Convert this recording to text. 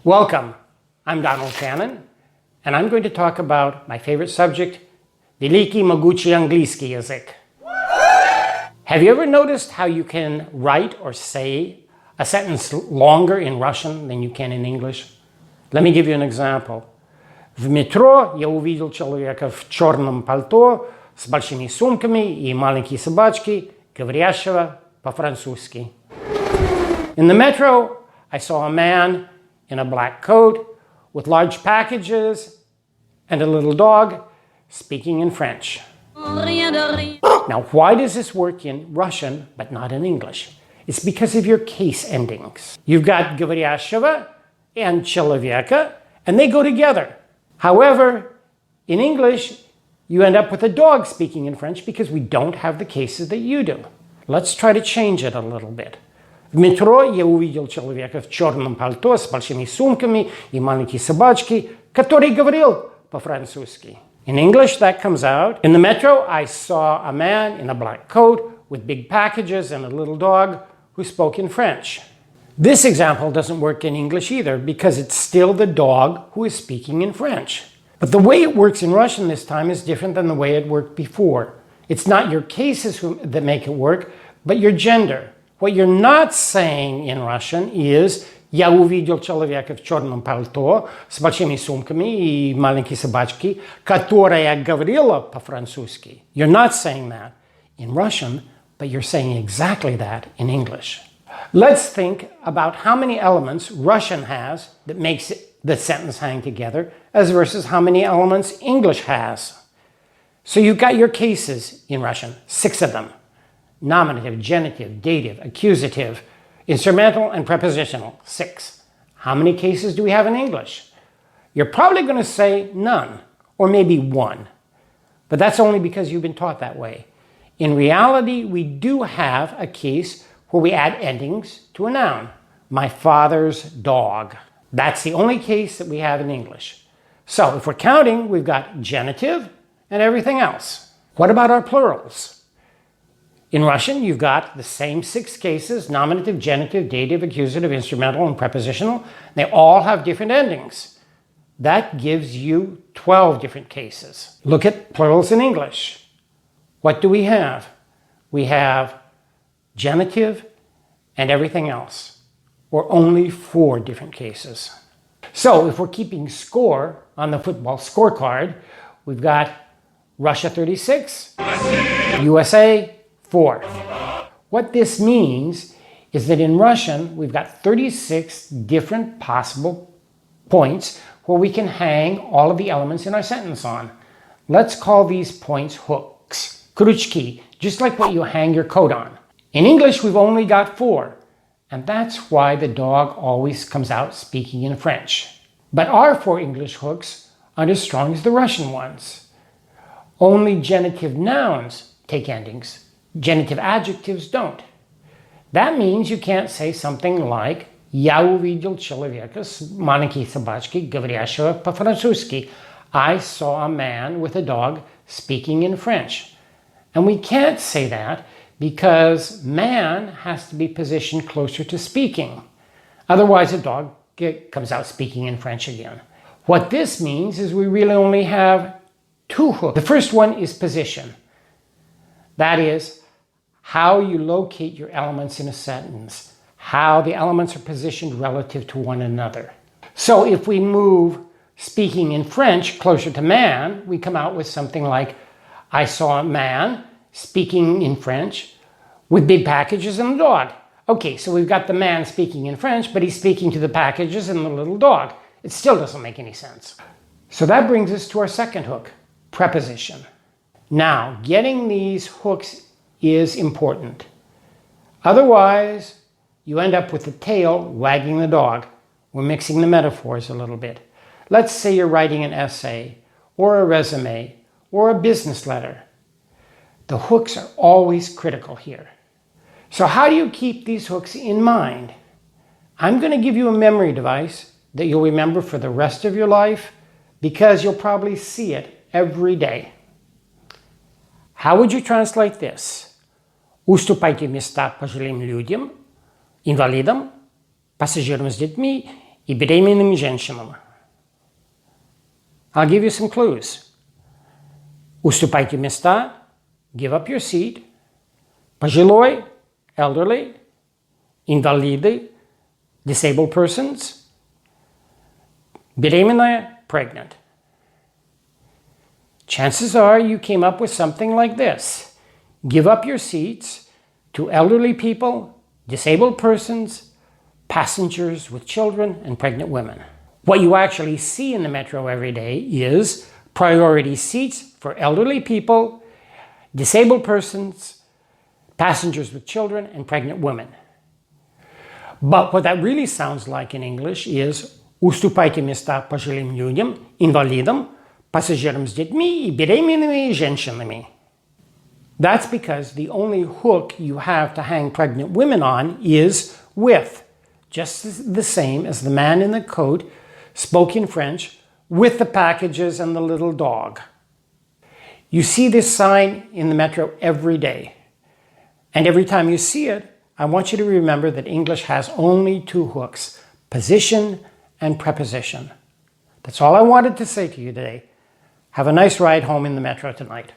Welcome, I'm Donald Cannon, and I'm going to talk about my favorite subject, Великий могучий английский язык. Have you ever noticed how you can write or say a sentence longer in Russian than you can in English? Let me give you an example. В метро я увидел человека в черном пальто с большими сумками и маленькие собачки, говорящего по-французски. In the metro, I saw a man in a black coat with large packages and a little dog speaking in French. Now, why does this work in Russian but not in English? It's because of your case endings. You've got говорящего and человека, and they go together. However, in English, you end up with a dog speaking in French because we don't have the cases that you do. Let's try to change it a little bit. В метро я увидел человека в черном пальто с большими сумками и маленькие собачки, который говорил по-французски. In English, that comes out. In the metro, I saw a man in a black coat with big packages and a little dog who spoke in French. This example doesn't work in English either because it's still the dog who is speaking in French. But the way it works in Russian this time is different than the way it worked before. It's not your cases that make it work, but your gender. What you're not saying in Russian is «Я увидел человека в черном пальто с большими сумками и маленькие собачки, которая говорила по-французски». You're not saying that in Russian, but you're saying exactly that in English. Let's think about how many elements Russian has that makes the sentence hang together as versus how many elements English has. So you've got your cases in Russian, 6 of them. Nominative, genitive, dative, accusative, instrumental, and prepositional, 6. How many cases do we have in English? You're probably going to say none, or maybe 1. But that's only because you've been taught that way. In reality, we do have a case where we add endings to a noun. My father's dog. That's the only case that we have in English. So if we're counting, we've got genitive and everything else. What about our plurals? In Russian, you've got the same 6 cases, nominative, genitive, dative, accusative, instrumental, and prepositional. They all have different endings. That gives you 12 different cases. Look at plurals in English. What do we have? We have genitive and everything else, or only 4 different cases. So if we're keeping score on the football scorecard, we've got Russia 36, USA 4. What this means is that in Russian, we've got 36 different possible points where we can hang all of the elements in our sentence on. Let's call these points hooks, крючки, just like what you hang your coat on. In English, we've only got 4, and that's why the dog always comes out speaking in French. But our 4 English hooks aren't as strong as the Russian ones. Only genitive nouns take endings. Genitive adjectives don't. That means you can't say something like «Я увидел человека с маленькой собачкой, говорящего по-французски». I saw a man with a dog speaking in French. And we can't say that because man has to be positioned closer to speaking. Otherwise, the dog comes out speaking in French again. What this means is we really only have 2 hooks. The first one is position. That is, how you locate your elements in a sentence, how the elements are positioned relative to one another. So if we move speaking in French closer to man, we come out with something like, I saw a man speaking in French with big packages and a dog. Okay, so we've got the man speaking in French, but he's speaking to the packages and the little dog. It still doesn't make any sense. So that brings us to our second hook, preposition. Now, getting these hooks is important. Otherwise, you end up with the tail wagging the dog. We're mixing the metaphors a little bit. Let's say you're writing an essay, or a resume, or a business letter. The hooks are always critical here. So how do you keep these hooks in mind? I'm going to give you a memory device that you'll remember for the rest of your life because you'll probably see it every day. How would you translate this? Уступайте места пожилым людям, инвалидам, пассажирам с детьми и беременным женщинам. I'll give you some clues. Уступайте места, give up your seat. Пожилой, elderly. Инвалиды, disabled persons. Беременная, pregnant. Chances are you came up with something like this. Give up your seats to elderly people, disabled persons, passengers with children, and pregnant women. What you actually see in the metro every day is priority seats for elderly people, disabled persons, passengers with children, and pregnant women. But what that really sounds like in English is уступайте места пожилым людям, инвалидам, пассажирам с детьми и беременными женщинами. That's because the only hook you have to hang pregnant women on is with, just the same as the man in the coat spoke in French with the packages and the little dog. You see this sign in the metro every day. And every time you see it, I want you to remember that English has only two hooks, position and preposition. That's all I wanted to say to you today. Have a nice ride home in the metro tonight.